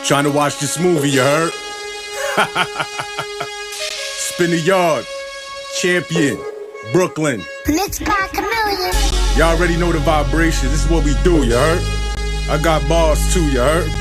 Trying to watch this movie, you heard? Spin the yard. Champion. Brooklyn. Mixed by Chameleon. Y'all already know the vibration. This is what we do, you heard? I got bars too, you heard?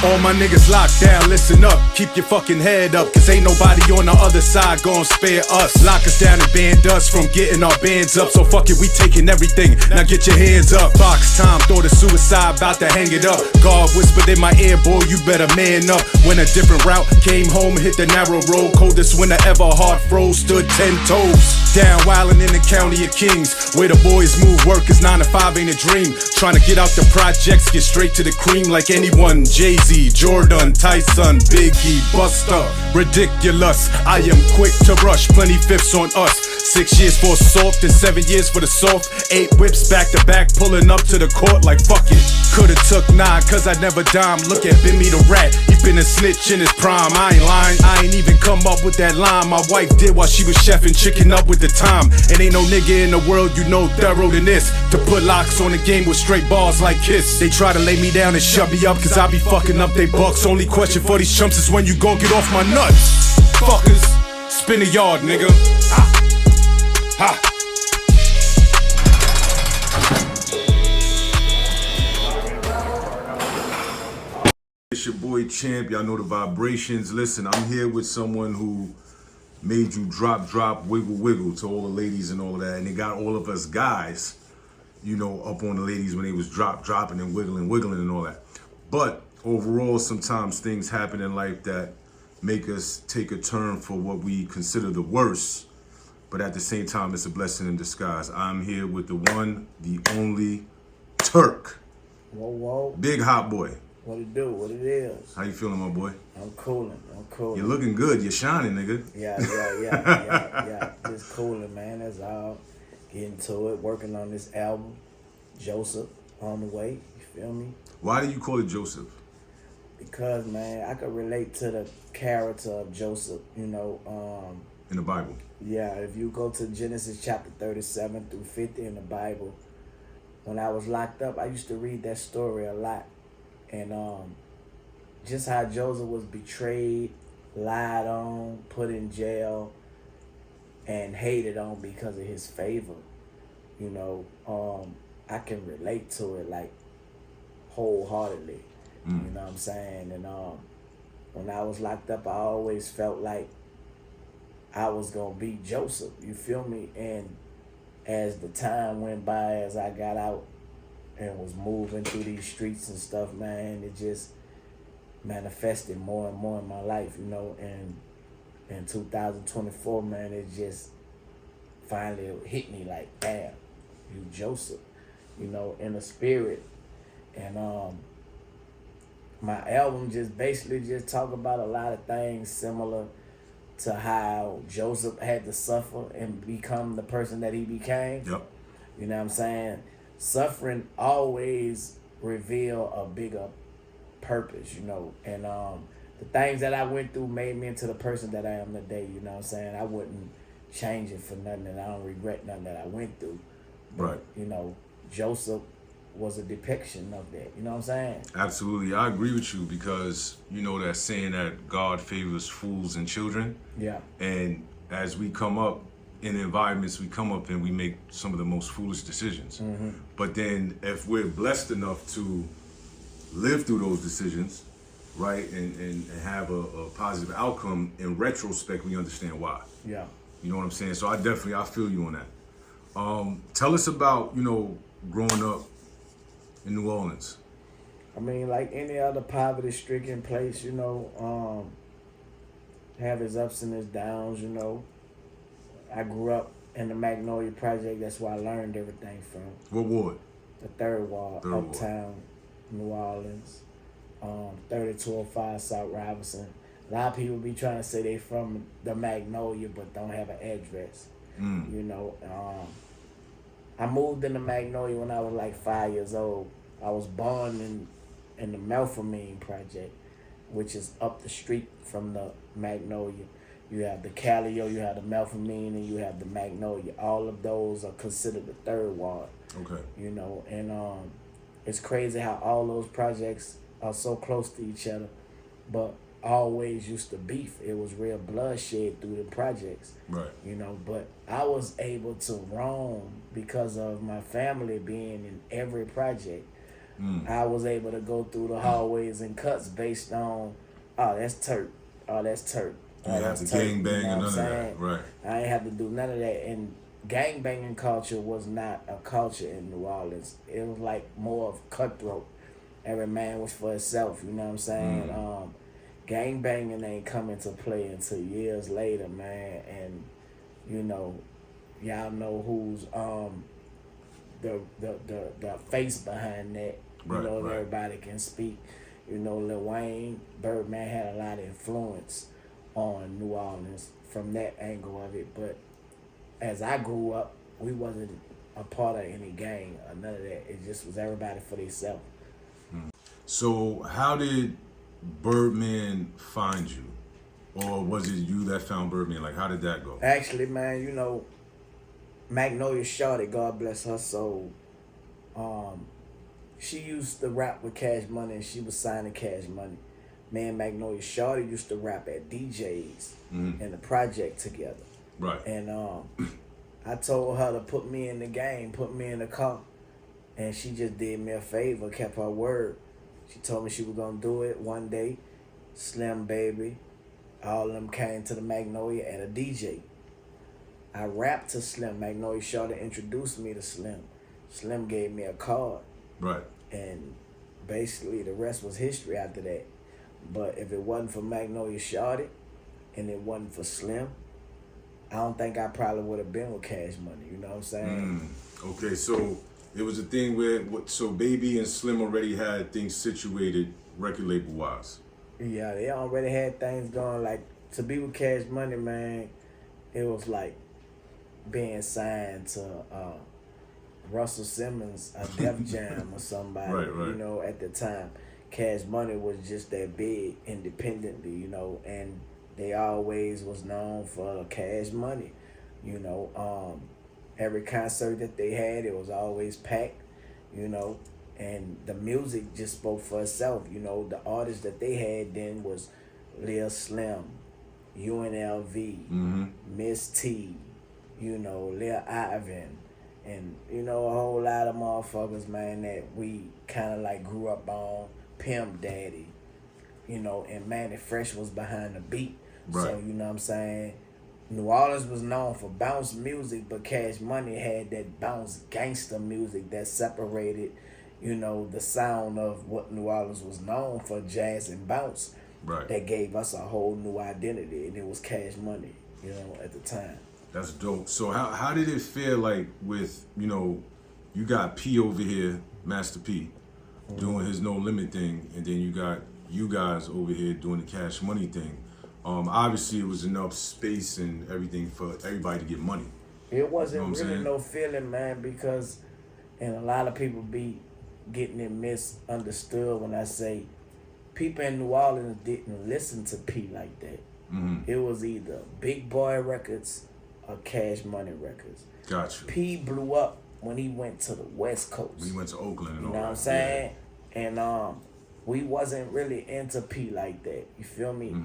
All my niggas locked down, listen up. Keep your fucking head up, cause ain't nobody on the other side gon' spare us. Lock us down and ban us from getting our bands up. So fuck it, we taking everything, now get your hands up. Box time, thought of suicide, about to hang it up. God whispered in my ear, boy, you better man up. Went a different route, came home, hit the narrow road. Coldest winter ever, heart froze, stood 10 toes. Down wildin' in the county of Kings, where the boys move, work is 9 to 5 ain't a dream. Trying to get out the projects, get straight to the cream like anyone. Jay-Z, Jordan, Tyson, Biggie, Buster, ridiculous. I am quick to rush, plenty fifths on us. 6 years for assault and 7 years for the soft. 8 whips back to back, pulling up to the court like fuck it. Coulda took 9 cause I never dime. Look at Bimmy the Rat, he been a snitch in his prime. I ain't lying, I ain't even come up with that line. My wife did while she was chefing, chicken up with the time. And ain't no nigga in the world you know thorough than this. To put locks on the game with straight bars like Kiss. They try to lay me down and shut me up cause I be fucking up they bucks. Only question for these chumps is when you gon' get off my nuts. Fuckers, spin the yard, nigga. Ha. Ha. It's your boy Champ, y'all know the vibrations. Listen, I'm here with someone who made you drop, wiggle to all the ladies and all of that. And they got all of us guys, you know, up on the ladies when they was dropping and wiggling and all that. But overall, sometimes things happen in life that make us take a turn for what we consider the worst. But at the same time, it's a blessing in disguise. I'm here with the one, the only Turk. Whoa, whoa. Big hot boy. What it do? What it is? How you feeling, my boy? I'm cooling. You're looking good. You're shining, nigga. Yeah. Just cooling, man. That's all. Getting to it. Working on this album. Joseph on the way. You feel me? Why do you call it Joseph? Because, man, I could relate to the character of Joseph, you know. In the Bible. Yeah, if you go to Genesis chapter 37 through 50 in the Bible, when I was locked up, I used to read that story a lot. And just how Joseph was betrayed, lied on, put in jail, and hated on because of his favor. You know, I can relate to it like wholeheartedly. You know what I'm saying? And when I was locked up, I always felt like I was gonna be Joseph. You feel me? And as the time went by, as I got out and was moving through these streets and stuff, man, it just manifested more and more in my life, you know. And in 2024, man, it just finally hit me like, damn, you Joseph, you know, in the spirit. And my album just basically just talk about a lot of things similar to how Joseph had to suffer and become the person that he became. Yep. You know what I'm saying? Suffering always reveal a bigger purpose, you know. And the things that I went through made me into the person that I am today, you know what I'm saying? I wouldn't change it for nothing, and I don't regret nothing that I went through. But, right. You know, Joseph was a depiction of that, you know what I'm saying? Absolutely, I agree with you because you know that saying that God favors fools and children. Yeah. And as we come up in environments we come up in, we make some of the most foolish decisions. But then if we're blessed enough to live through those decisions, right, and have a positive outcome, in retrospect, we understand why. Yeah. You know what I'm saying? So I feel you on that. Tell us about, you know, growing up in New Orleans. I mean, like any other poverty-stricken place, you know, have its ups and its downs, you know. I grew up in the Magnolia Project. That's where I learned everything from. What ward? The third ward, Third ward. Uptown, New Orleans, 3205 South Robinson. A lot of people be trying to say they from the Magnolia, but don't have an address. You know, I moved into Magnolia when I was like 5 years old. I was born in the Melpomene Project, which is up the street from the Magnolia. You have the Calio, you have the Melphamine, and you have the Magnolia. All of those are considered the third ward. Okay. You know, and it's crazy how all those projects are so close to each other, but always used to beef. It was real bloodshed through the projects. Right. You know, but I was able to roam because of my family being in every project. I was able to go through the hallways and cuts based on, oh, that's Turk. Oh, that's Turk. You have to gang bang and none of that. Right. I ain't have to do none of that. And gang banging culture was not a culture in New Orleans. It was like more of cutthroat. Every man was for himself, you know what I'm saying? Gang banging ain't come into play until years later, man. And, you know, y'all know who's the face behind that. You know, everybody can speak. You know, Lil Wayne, BIRDMAN had a lot of influence on New Orleans from that angle of it. But as I grew up, we wasn't a part of any gang or none of that. It just was everybody for themselves. So how did BIRDMAN find you? Or was it you that found BIRDMAN? Like, how did that go? Actually, man, you know, Magnolia Shorty, God bless her soul, she used to rap with Cash Money and she was signing Cash Money. Me and Magnolia Shorty used to rap at DJs in the project together. Right. And I told her to put me in the game, put me in the car. And she just did me a favor, kept her word. She told me she was going to do it one day. Slim Baby, all of them came to the Magnolia at a DJ. I rapped to Slim. Magnolia Shorty introduced me to Slim. Slim gave me a card. Right. And basically the rest was history after that. But if it wasn't for Magnolia Shorty and it wasn't for Slim, I don't think I probably would have been with Cash Money. You know what I'm saying? Okay, so it was a thing where, so Baby and Slim already had things situated record label wise. Yeah, they already had things going. Like, to be with Cash Money, man, it was like being signed to Russell Simmons, a Def Jam or somebody. Right. You know, at the time, Cash Money was just that big independently, you know, and they always was known for Cash Money. You know, every concert that they had, it was always packed, you know, and the music just spoke for itself. You know, the artists that they had then was Lil Slim, UNLV, Miss T, you know, Lil Ivan, and, you know, a whole lot of motherfuckers, man, that we kind of like grew up on. Pimp Daddy, you know, and Manny Fresh was behind the beat. Right. So, you know what I'm saying? New Orleans was known for bounce music, but Cash Money had that bounce gangster music that separated, you know, the sound of what New Orleans was known for, jazz and bounce. Right. That gave us a whole new identity, and it was Cash Money, you know, at the time. That's dope. So how did it feel like with, you know, you got P over here, Master P, doing his No Limit thing, and then you got you guys over here doing the Cash Money thing. Obviously, it was enough space and everything for everybody to get money. It wasn't you know really no feeling, man, because, and a lot of people be getting it misunderstood when I say people in New Orleans didn't listen to P like that. It was either Big Boy Records or Cash Money Records. Gotcha. P blew up when he went to the West Coast. When he went to Oakland and all that. You know what I'm saying? Yeah. And we wasn't really into P like that. You feel me?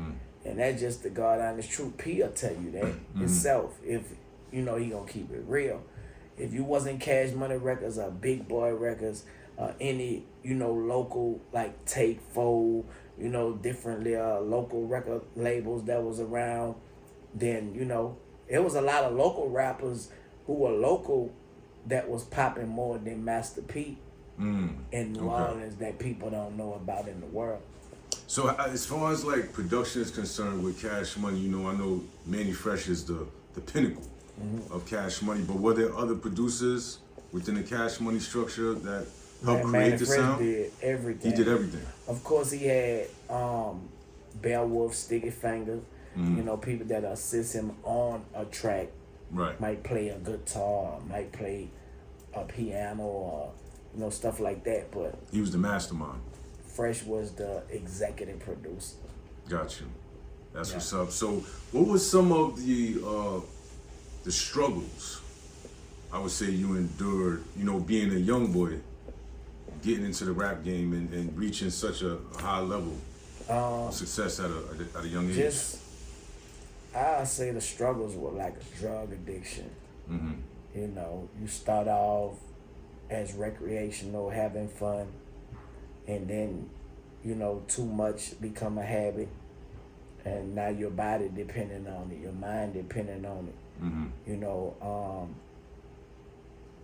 And that's just the God honest truth. P will tell you that himself. If, you know, he gonna keep it real. If you wasn't Cash Money Records or Big Boy Records, any, you know, local, like Take 4, you know, different local record labels that was around, then, you know, it was a lot of local rappers who were local that was popping more than Master P in New Orleans that people don't know about in the world. So as far as like production is concerned with Cash Money, you know, I know Manny Fresh is the pinnacle of Cash Money, but were there other producers within the Cash Money structure that helped create the sound? Manny Fresh did everything. He did everything. Of course, he had Beowulf, Sticky Fingers, you know, people that assist him on a track. Right. Might play a guitar, might play a piano, or, you know, stuff like that. But he was the mastermind. Fresh was the executive producer. Got you. That's what's up. So, what was some of the struggles I would say you endured? You know, being a young boy, getting into the rap game and reaching such a high level of success at a young age. I say the struggles were like a drug addiction. Mm-hmm. You know, you start off as recreational, having fun, and then, you know, too much become a habit, and now your body depending on it, your mind depending on it. Mm-hmm. You know,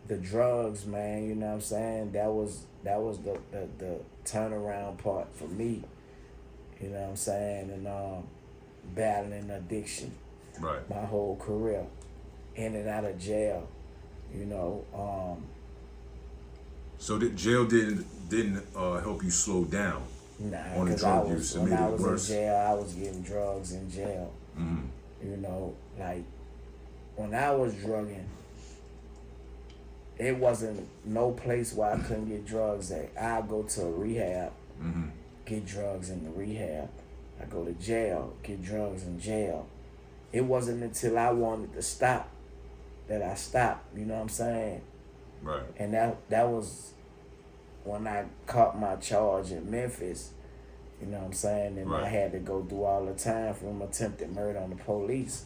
the drugs, man. You know what I'm saying? That was the turnaround part for me. You know what I'm saying? And battling addiction, right, my whole career, in and out of jail. You know. So jail didn't help you slow down. Nah, on the drug use. It when made I it was worse. in jail, I was getting drugs in jail. Mm-hmm. You know, like when I was drugging, it wasn't no place where I couldn't get drugs at. I go to a rehab, Mm-hmm. get drugs in the rehab. I go to jail, get drugs in jail. It wasn't until I wanted to stop that I stopped. You know what I'm saying? Right. And that was when I caught my charge in Memphis. You know what I'm saying? And Right. I had to go through all the time from attempted murder on the police.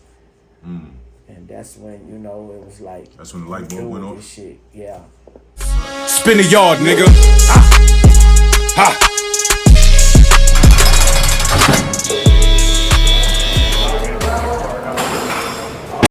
Mm. And that's when, you know, it was like, That's when the light bulb do went this off. shit. Yeah. Spin the yard, nigga. Ha!